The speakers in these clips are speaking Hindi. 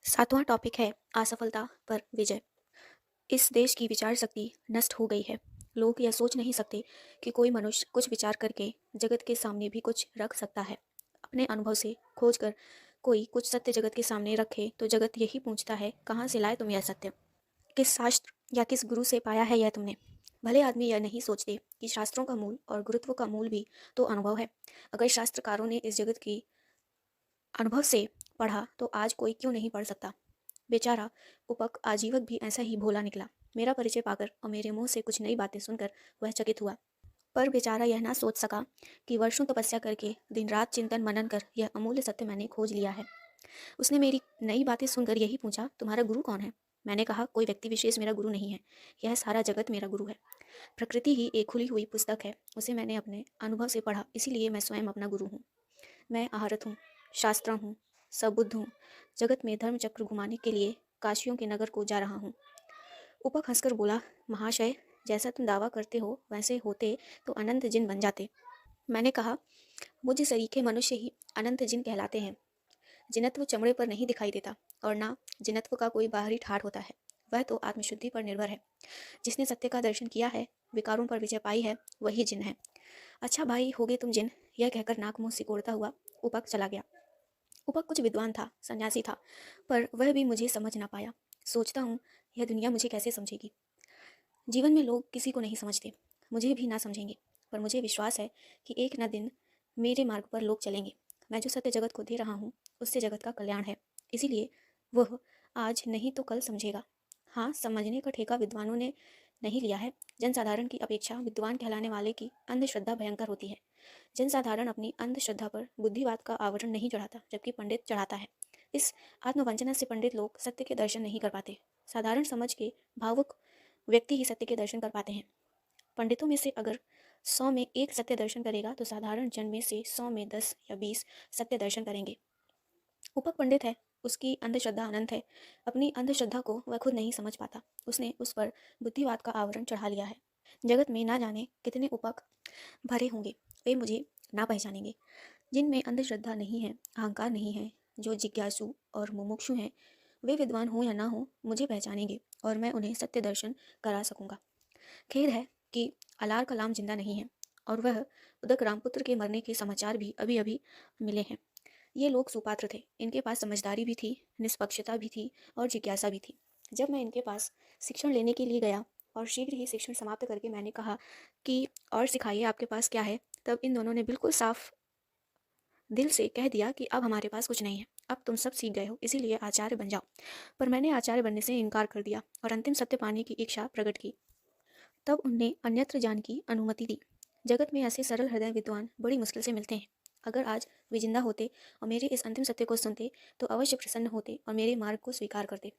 सातवां टॉपिक है असफलता पर विजय। इस देश की विचार शक्ति नष्ट हो गई है। लोग यह सोच नहीं सकते कि कोई मनुष्य कुछ विचार करके जगत के सामने भी कुछ रख सकता है। अपने अनुभव से खोज कर कोई कुछ सत्य जगत के सामने रखे तो जगत यही पूछता है, कहाँ से लाए तुम यह सत्य? किस शास्त्र या किस गुरु से पाया है यह तुमने? भले आदमी यह नहीं सोचते कि शास्त्रों का मूल और गुरुत्व का मूल भी तो अनुभव है। अगर शास्त्रकारों ने इस जगत की अनुभव से पढ़ा तो आज कोई क्यों नहीं पढ़ सकता? बेचारा उपक आजीवक भी ऐसा ही भोला निकला। मेरा परिचय पाकर और मेरे मुंह से कुछ नई बातें सुनकर वह चकित हुआ। पर बेचारा यह ना सोच सका कि वर्षों तपस्या करके दिन रात चिंतन मनन कर यह अमूल्य सत्य मैंने खोज लिया है। उसने मेरी नई बातें सुनकर यही पूछा, तुम्हारा गुरु कौन है? मैंने कहा, कोई व्यक्ति विशेष मेरा गुरु नहीं है, यह सारा जगत मेरा गुरु है। प्रकृति ही एक खुली हुई पुस्तक है, उसे मैंने अपने अनुभव से पढ़ा, इसीलिए मैं स्वयं अपना गुरु हूँ। मैं आहारत हूँ, शास्त्र हूँ, सबुद्ध हूँ। जगत में धर्म चक्र घुमाने के लिए काशियों के नगर को जा रहा हूँ। उपक हंसकर बोला, महाशय, जैसा तुम दावा करते हो वैसे होते तो अनंत जिन बन जाते। मैंने कहा, मुझ सरीखे मनुष्य ही अनंत जिन कहलाते हैं। जिनत्व चमड़े पर नहीं दिखाई देता और ना जिनत्व का कोई बाहरी ठाठ होता है, वह तो आत्मशुद्धि पर निर्भर है। जिसने सत्य का दर्शन किया है, विकारों पर विजय पाई है, वही जिन है। अच्छा भाई, हो गए तुम जिन। यह कहकर नाक मुंह सिकोड़ता हुआ उपक चला गया। उपक कुछ विद्वान था, सन्यासी था, पर वह भी मुझे समझ ना पाया। सोचता हूँ, यह दुनिया मुझे कैसे समझेगी। जीवन में लोग किसी को नहीं समझते, मुझे भी ना समझेंगे, पर मुझे विश्वास है कि एक न दिन मेरे मार्ग पर लोग चलेंगे। मैं जो सत्य जगत को दे रहा हूँ उससे जगत का कल्याण है, इसीलिए वह आज नहीं तो कल समझेगा। हाँ, समझने का ठेका विद्वानों ने नहीं लिया है। जनसाधारण की अपेक्षा विद्वान कहलाने वाले की अंधश्रद्धा भयंकर होती है। जनसाधारण अपनी अंधश्रद्धा पर बुद्धिवाद का आवरण नहीं चढ़ाता, जबकि पंडित चढ़ाता है। इस आत्मवंचना से पंडित लोग सत्य के दर्शन नहीं कर पाते। साधारण समझ के भावुक व्यक्ति ही सत्य के दर्शन कर पाते हैं। पंडितों में से अगर 100 में एक सत्य दर्शन करेगा तो साधारण जन में से 100 में 10 या 20 सत्य दर्शन करेंगे। उपक पंडित है, उसकी अंधश्रद्धा अनंत है। अपनी अंधश्रद्धा को वह खुद नहीं समझ पाता, उसने उस पर बुद्धिवाद का आवरण चढ़ा लिया है। जगत में ना जाने कितने उपक भरे होंगे, वे मुझे ना पहचानेंगे। जिनमें अंधश्रद्धा नहीं है, अहंकार नहीं है, जो जिज्ञासु और मुमुक्षु हैं, वे विद्वान हो या ना हो मुझे पहचानेंगे और मैं उन्हें सत्य दर्शन करा सकूंगा। खेद है कि अलार कलाम जिंदा नहीं है और वह उदक रामपुत्र के मरने के समाचार भी अभी अभी मिले हैं। ये लोग सुपात्र थे, इनके पास समझदारी भी थी, निष्पक्षता भी थी और जिज्ञासा भी थी। जब मैं इनके पास शिक्षण लेने के लिए गया और शीघ्र ही शिक्षण समाप्त करके मैंने कहा कि और सिखाइए, आपके पास क्या है, तब इन दोनों ने बिल्कुल साफ दिल से कह दिया कि अब हमारे पास कुछ नहीं है, अब तुम सब सीख गए हो, इसीलिए आचार्य बन जाओ। पर मैंने आचार्य बनने से इनकार कर दिया और अंतिम सत्य पाने की इच्छा प्रकट की। तब उनने अन्यत्र जान की अनुमति दी। जगत में ऐसे सरल हृदय विद्वान बड़ी मुश्किल से मिलते हैं। अगर आज वे जिंदा होते और मेरे इस अंतिम सत्य को सुनते तो अवश्य प्रसन्न होते और मेरे मार्ग को स्वीकार करते।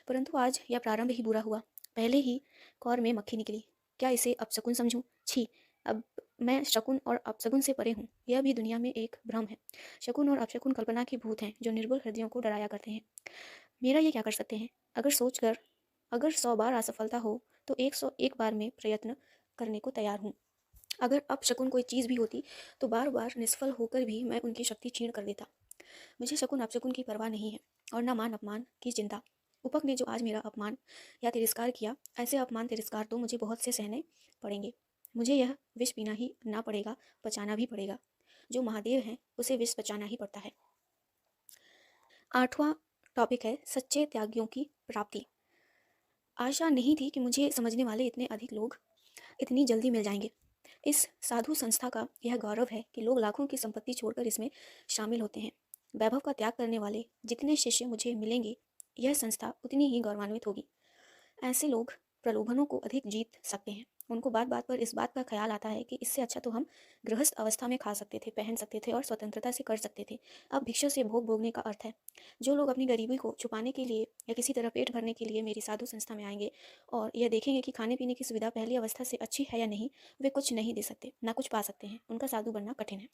परंतु आज यह प्रारंभ ही बुरा हुआ। पहले ही कौर में मक्खी निकली। क्या इसे अपशकुन समझूं? छी, अब मैं शकुन और अपशकुन से परे हूँ। यह भी दुनिया में एक भ्रम है। शकुन और अपशकुन कल्पना के भूत हैं जो निर्बल हृदयों को डराया करते हैं। मेरा ये क्या कर सकते हैं? अगर सोचकर अगर 100 बार असफलता हो तो 101 बार में प्रयत्न करने को तैयार हूँ। अगर अपशकुन कोई चीज़ भी होती तो बार बार निष्फल होकर भी मैं उनकी शक्ति क्षीण कर देता। मुझे शकुन अपशकुन की परवाह नहीं है और न मान अपमान की चिंता। उपक ने जो आज मेरा अपमान या तिरस्कार किया, ऐसे अपमान तिरस्कार तो मुझे बहुत से सहने पड़ेंगे। मुझे यह विष पीना ही ना पड़ेगा, पचाना भी पड़ेगा। जो महादेव हैं उसे विष पचाना ही पड़ता है। आठवां टॉपिक है सच्चे त्यागियों की प्राप्ति। आशा नहीं थी कि मुझे समझने वाले इतने अधिक लोग इतनी जल्दी मिल जाएंगे। इस साधु संस्था का यह गौरव है कि लोग लाखों की संपत्ति छोड़कर इसमें शामिल होते हैं। वैभव का त्याग करने वाले जितने शिष्य मुझे मिलेंगे, यह संस्था उतनी ही गौरवान्वित होगी। ऐसे लोग प्रलोभनों को अधिक जीत सकते हैं। उनको बात बात पर इस बात का ख्याल आता है कि इससे अच्छा तो हम गृहस्थ अवस्था में खा सकते थे, पहन सकते थे और स्वतंत्रता से कर सकते थे। अब भिक्षा से भोग भोगने का अर्थ है। जो लोग अपनी गरीबी को छुपाने के लिए या किसी तरह पेट भरने के लिए मेरी साधु संस्था में आएंगे और यह देखेंगे कि खाने पीने की सुविधा पहली अवस्था से अच्छी है या नहीं, वे कुछ नहीं दे सकते, ना कुछ पा सकते हैं। उनका साधु बनना कठिन है।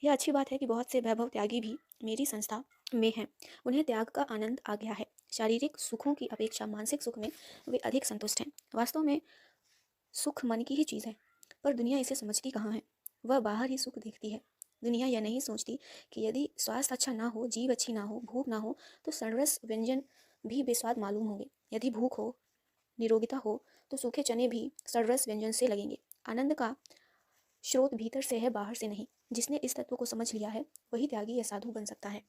यह अच्छी बात है कि बहुत से वैभव त्यागी भी मेरी संस्था में हैं। उन्हें त्याग का आनंद आ गया है। शारीरिक सुखों की अपेक्षा मानसिक सुख में वे अधिक संतुष्ट हैं। वास्तव में सुख मन की ही चीज़ है, पर दुनिया इसे समझती कहाँ है। वह बाहर ही सुख देखती है। दुनिया यह नहीं सोचती कि यदि स्वास्थ्य अच्छा ना हो, जीभ अच्छी ना हो, भूख ना हो, तो सड़रस व्यंजन भी बेस्वाद मालूम होंगे। यदि भूख हो, निरोगिता हो, तो सूखे चने भी सड़रस व्यंजन से लगेंगे। आनंद का स्रोत भीतर से है, बाहर से नहीं। जिसने इस तत्व को समझ लिया है वही त्यागी या साधु बन सकता है।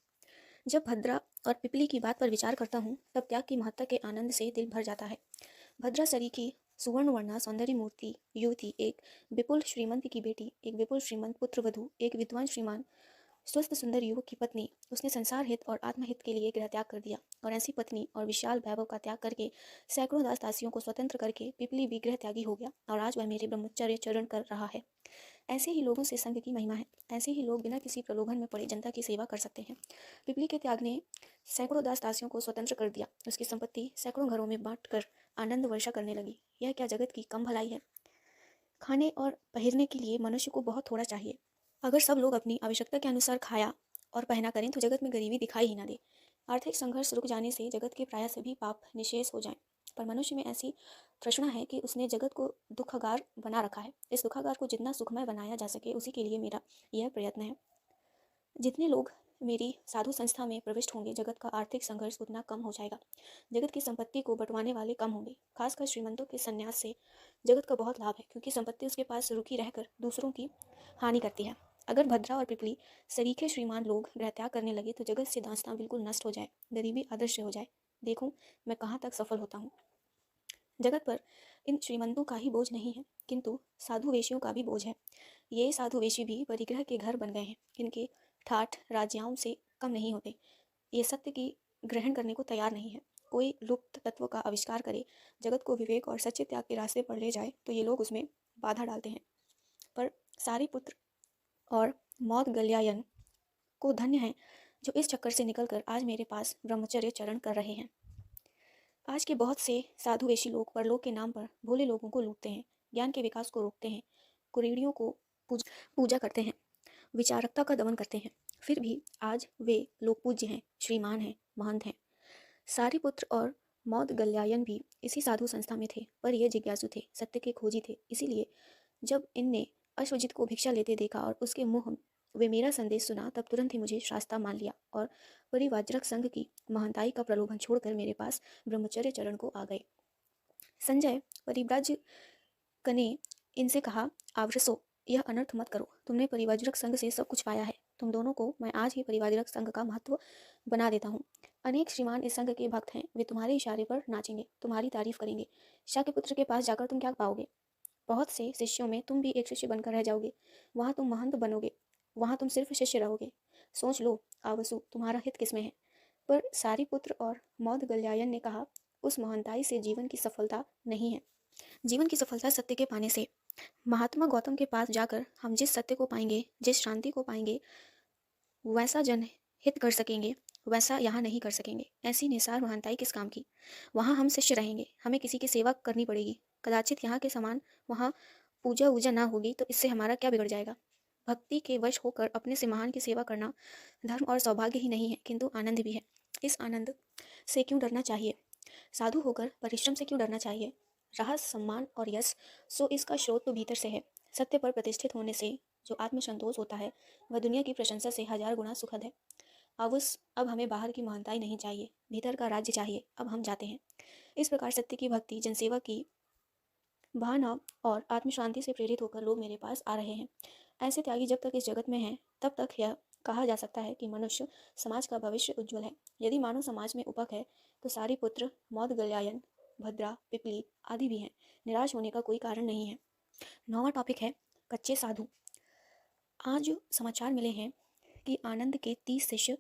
जब भद्रा और पिपली की बात पर विचार करता हूँ तब त्याग की महत्ता के आनंद से दिल भर जाता है। भद्रा सरीखी सुवर्ण वर्णा सौंदर्य मूर्ति युवती, एक विपुल श्रीमंत की बेटी, एक विपुल श्रीमंत पुत्र वधु, एक विद्वान श्रीमान स्वस्थ सुंदर युवक की पत्नी। उसने संसार हित और आत्महित के लिए गृह त्याग कर दिया, और ऐसी पत्नी और विशाल वैभव का त्याग करके, सैकड़ों दास दासियों को स्वतंत्र करके पिपली भी गृह त्यागी हो गया, और आज वह मेरे ब्रह्मचर्य चरण कर रहा है। ऐसे ही लोगों से संग की महिमा है। ऐसे ही लोग बिना किसी प्रलोभन में पड़े जनता की सेवा कर सकते हैं। पिपली के त्याग ने सैकड़ों दास दासियों को स्वतंत्र कर दिया। उसकी संपत्ति सैकड़ों घरों में बांट कर आनंद वर्षा करने लगी। यह क्या जगत की कम भलाई है? खाने और पहिरने के लिए मनुष्य को बहुत थोड़ा चाहिए। अगर सब लोग अपनी आवश्यकता के अनुसार खाया और पहना करें तो जगत में गरीबी दिखाई ही ना दे। आर्थिक संघर्ष रुक जाने से जगत के प्राय सभी पाप निशेष हो जाएं। पर मनुष्य में ऐसी तृष्णा है कि उसने जगत को दुखागार बना रखा है। इस दुखागार को जितना सुखमय बनाया जा सके उसी के लिए मेरा यह प्रयत्न है। जितने लोग मेरी साधु संस्था में प्रविष्ट होंगे, जगत का आर्थिक संघर्ष उतना कम हो जाएगा। जगत की संपत्ति को बंटवाने वाले कम होंगे। खासकर श्रीमंतों के संन्यास से जगत का बहुत लाभ है, क्योंकि संपत्ति उसके पास रुकी रहकर दूसरों की हानि करती है। अगर भद्रा और पिपली सरीखे श्रीमान लोग गृह त्याग करने लगे तो जगत से दास्तां बिल्कुल नष्ट हो जाए, गरीबी अदृश्य हो जाए। देखूं मैं कहाँ तक सफल होता हूँ। जगत पर इन श्रीमंतों का ही बोझ नहीं है, किंतु साधु वेशियों का भी बोझ है। ये साधु वेशी भी परिग्रह के घर बन गए हैं। इनके ठाठ राजाओं से कम नहीं होते। ये सत्य की ग्रहण करने को तैयार नहीं है। कोई लुप्त तत्व का आविष्कार करे, जगत को विवेक और सच्चे त्याग के रास्ते पर ले जाए, तो ये लोग उसमें बाधा डालते हैं। पर सारी पुत्र और मौत गल्यायन को धन्य है जो इस चक्कर से निकलकर आज मेरे पास ब्रह्मचर्य चरण कर रहे हैं। आज के बहुत से साधुवेशी लोग परलोक के नाम पर भोले लोगों को लूटते हैं, ज्ञान के विकास को रोकते हैं, कुरीड़ियों को पूजा करते हैं, विचारकता का दमन करते हैं। फिर भी आज वे लोग पूज्य हैं, श्रीमान हैं, महंत हैं। सारिपुत्र और मौद गल्यायन भी इसी साधु संस्था में थे, पर ये जिज्ञासु थे, सत्य के खोजी थे। इसीलिए जब इनने अश्वजित को भिक्षा लेते देखा और उसके मुंह वे मेरा संदेश सुना, तब तुरंत ही मुझे शास्ता मान लिया और परिवाज्रक संघ की महंताई का प्रलोभन छोड़कर मेरे पास ब्रह्मचर्य चरण को आ गए। संजय परिव्राजक ने इनसे कहा, आवृषो, यह अनर्थ मत करो। तुमने परिवाज्रक संघ से सब कुछ पाया है। तुम दोनों को मैं आज ही परिवाज्रक संघ का महत्व बना देता हूँ। अनेक श्रीमान इस संघ के भक्त हैं। वे तुम्हारे इशारे पर नाचेंगे, तुम्हारी तारीफ करेंगे। शाक्य पुत्र के पास जाकर तुम क्या पाओगे? बहुत से शिष्यों में तुम भी एक शिष्य बनकर रह जाओगे। वहाँ तुम महंत बनोगे, वहाँ तुम सिर्फ शिष्य रहोगे। सोच लो आवसु, तुम्हारा हित किसमें है? पर सारिपुत्र और मौद गल्यायन ने कहा, उस महंताई से जीवन की सफलता नहीं है। जीवन की सफलता सत्य के पाने से। महात्मा गौतम के पास जाकर हम जिस सत्य को पाएंगे, जिस शांति को पाएंगे, वैसा जन हित कर सकेंगे, वैसा यहाँ नहीं कर सकेंगे। ऐसी निसार महानताई किस काम की? वहाँ हम शिष्य रहेंगे, हमें किसी की सेवा करनी पड़ेगी। कदाचित यहाँ के समान वहाँ पूजा वूजा ना होगी, तो इससे हमारा क्या बिगड़ जाएगा? भक्ति के वश होकर अपने से महान की सेवा करना धर्म और सौभाग्य ही नहीं है, किंतु आनंद भी है। इस आनंद से क्यों डरना चाहिए? साधु होकर परिश्रम से क्यों डरना चाहिए? राह सम्मान और यश, सो इसका स्रोत तो भीतर से है। सत्य पर प्रतिष्ठित होने से जो आत्मसंतोष होता है, वह दुनिया की प्रशंसा से 1000 गुना सुखद है। अब हमें बाहर की महानताई नहीं चाहिए, भीतर का राज्य चाहिए। अब हम जाते हैं। इस प्रकार सत्य की भक्ति, जनसेवा की भावना और आत्मशांति से प्रेरित होकर लोग मेरे पास आ रहे हैं। ऐसे त्यागी जब तक इस जगत में हैं, तब तक यह कहा जा सकता है कि मनुष्य समाज का भविष्य उज्ज्वल है। यदि मानव समाज में उपक है, तो सारी पुत्र, मौद गल्यायन, भद्रा, पिपली आदि भी हैं। निराश होने का कोई कारण नहीं है। 9वां टॉपिक है कच्चे साधु। आज समाचार मिले हैं कि आनंद के 30 शिष्य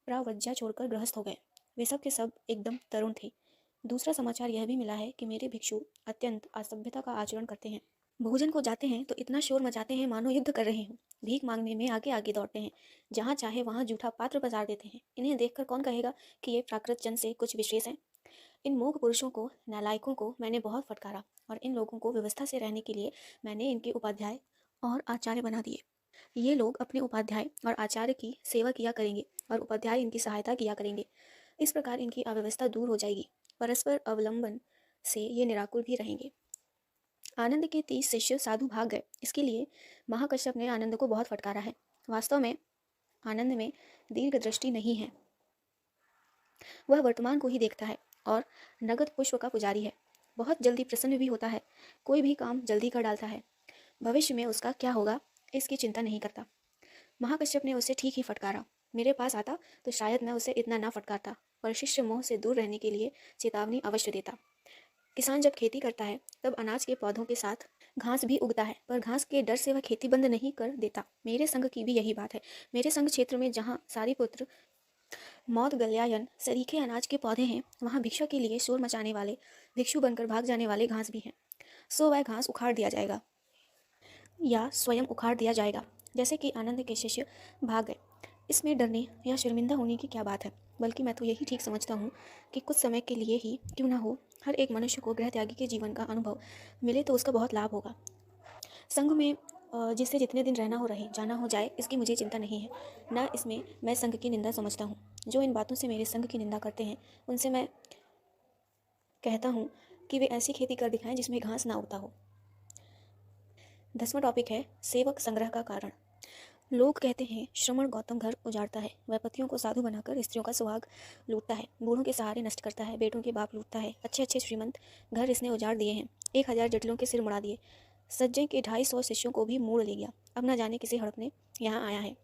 प्रावज्ञा छोड़कर गृहस्थ हो गए। वे सब के सब एकदम तरुण थे। दूसरा समाचार यह भी मिला है कि मेरे भिक्षु अत्यंत असभ्यता का आचरण करते हैं। भोजन को जाते हैं तो इतना शोर मचाते हैं मानो युद्ध कर रहे हों। भीख मांगने में आगे आगे दौड़ते हैं। जहाँ चाहे वहाँ जूठा पात्र पसार देते हैं। इन्हें देखकर कौन कहेगा कि ये प्राकृत जन से कुछ विशेष हैं? इन मूर्ख पुरुषों को, नालायकों को मैंने बहुत फटकारा, और इन लोगों को व्यवस्था से रहने के लिए मैंने इनके उपाध्याय और आचार्य बना दिए। ये लोग अपने उपाध्याय और आचार्य की सेवा किया करेंगे और उपाध्याय इनकी सहायता किया करेंगे। इस प्रकार इनकी अव्यवस्था दूर हो जाएगी। परस्पर अवलंबन से ये निराकुल भी रहेंगे। आनंद के 30 शिष्य साधु भाग गए। इसके लिए महाकश्यप ने आनंद को बहुत फटकारा है। वास्तव में आनंद में दीर्घ दृष्टि नहीं है। वह वर्तमान को ही देखता है और नगद पुष्प का पुजारी है। बहुत जल्दी प्रसन्न भी होता है, कोई भी काम जल्दी कर डालता है। भविष्य में उसका क्या होगा इसकी चिंता नहीं करता। महाकश्यप ने उसे ठीक ही फटकारा। मेरे पास आता तो शायद मैं उसे इतना ना फटकारता, पर शिष्य मोह से दूर रहने के लिए चेतावनी अवश्य देता। किसान जब खेती करता है तब अनाज के पौधों के साथ घास भी उगता है, पर घास के डर से वह खेती बंद नहीं कर देता। मेरे संघ की भी यही बात है। मेरे संघ क्षेत्र में जहाँ सारीपुत्र, मौत, गल्यायन, सरीखे अनाज के पौधे हैं, वहाँ भिक्षा के लिए शोर मचाने वाले, भिक्षु बनकर भाग जाने वाले घास भी हैं। सो वह घास उखाड़ दिया जाएगा या स्वयं उखाड़ दिया जाएगा, जैसे कि आनंद के शिष्य भाग गए। इसमें डरने या शर्मिंदा होने की क्या बात है? बल्कि मैं तो यही ठीक समझता हूँ कि कुछ समय के लिए ही क्यों ना हो, हर एक मनुष्य को गृह त्यागी के जीवन का अनुभव मिले तो उसका बहुत लाभ होगा। संघ में जिससे जितने दिन रहना हो रहे, जाना हो जाए, इसकी मुझे चिंता नहीं है। न इसमें मैं संघ की निंदा समझता हूँ। जो इन बातों से मेरे संघ की निंदा करते हैं उनसे मैं कहता हूँ कि वे ऐसी खेती कर दिखाएं जिसमें घास ना उगता हो। 10वां टॉपिक है सेवक संग्रह का कारण। लोग कहते हैं श्रमण गौतम घर उजाड़ता है। वह पतियों को साधु बनाकर स्त्रियों का सुहाग लूटता है, बूढ़ों के सहारे नष्ट करता है, बेटों के बाप लूटता है। अच्छे अच्छे श्रीमंत घर इसने उजाड़ दिए हैं। 1000 जटिलों के सिर मुड़ा दिए। सज्जय के 250 शिष्यों को भी मोड़ ले गया। अब न जाने किसे हड़पने यहाँ आया है।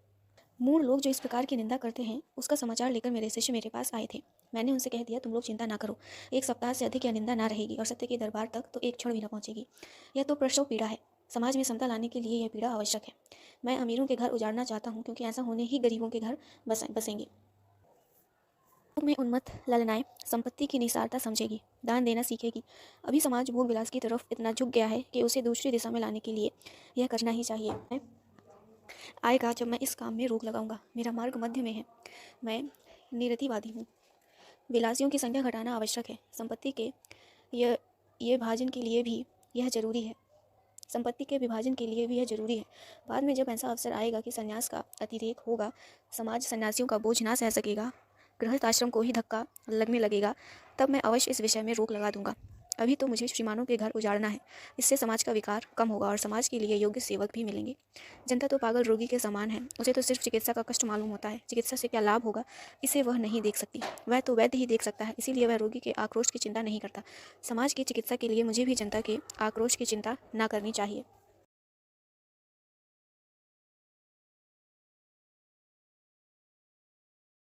मूढ़ लोग जो इस प्रकार की निंदा करते हैं उसका समाचार लेकर मेरे शिष्य मेरे पास आए थे। मैंने उनसे कह दिया, तुम लोग चिंता ना करो, 1 सप्ताह से अधिक यह निंदा ना रहेगी और सत्य के दरबार तक तो एक क्षण भी न पहुंचेगी। यह तो प्रसव पीड़ा है। समाज में समता लाने के लिए यह पीड़ा आवश्यक है। मैं अमीरों के घर उजाड़ना चाहता हूँ, क्योंकि ऐसा होने ही गरीबों के घर बसेंगे। लोग में उन्मत्त ललनाएं संपत्ति की निसारता समझेगी, दान देना सीखेगी। अभी समाज भोग विलास की तरफ इतना झुक गया है कि उसे दूसरी दिशा में लाने के लिए यह करना ही चाहिए। आएगा जब मैं इस काम में रोक लगाऊंगा। मेरा मार्ग मध्य में है। मैं निरतिवादी हूँ। विलासियों की संख्या घटाना आवश्यक है। संपत्ति के ये भाजन के लिए भी यह जरूरी है। संपत्ति के विभाजन के लिए भी यह जरूरी है। बाद में जब ऐसा अवसर आएगा कि संन्यास का अतिरेक होगा, समाज सन्यासियों का बोझ ना सह सकेगा, गृहस्थ आश्रम को ही धक्का लगने लगेगा, तब मैं अवश्य इस विषय में रोक लगा दूंगा। अभी तो मुझे श्रीमानों के घर उजाड़ना है। इससे समाज का विकार कम होगा और समाज के लिए योग्य सेवक भी मिलेंगे। जनता तो पागल रोगी के समान है। उसे तो सिर्फ चिकित्सा का कष्ट मालूम होता है। चिकित्सा से क्या लाभ होगा इसे वह नहीं देख सकती। वह तो वैद्य ही देख सकता है, इसीलिए वह रोगी के आक्रोश की चिंता नहीं करता। समाज की चिकित्सा के लिए मुझे भी जनता के आक्रोश की चिंता ना करनी चाहिए।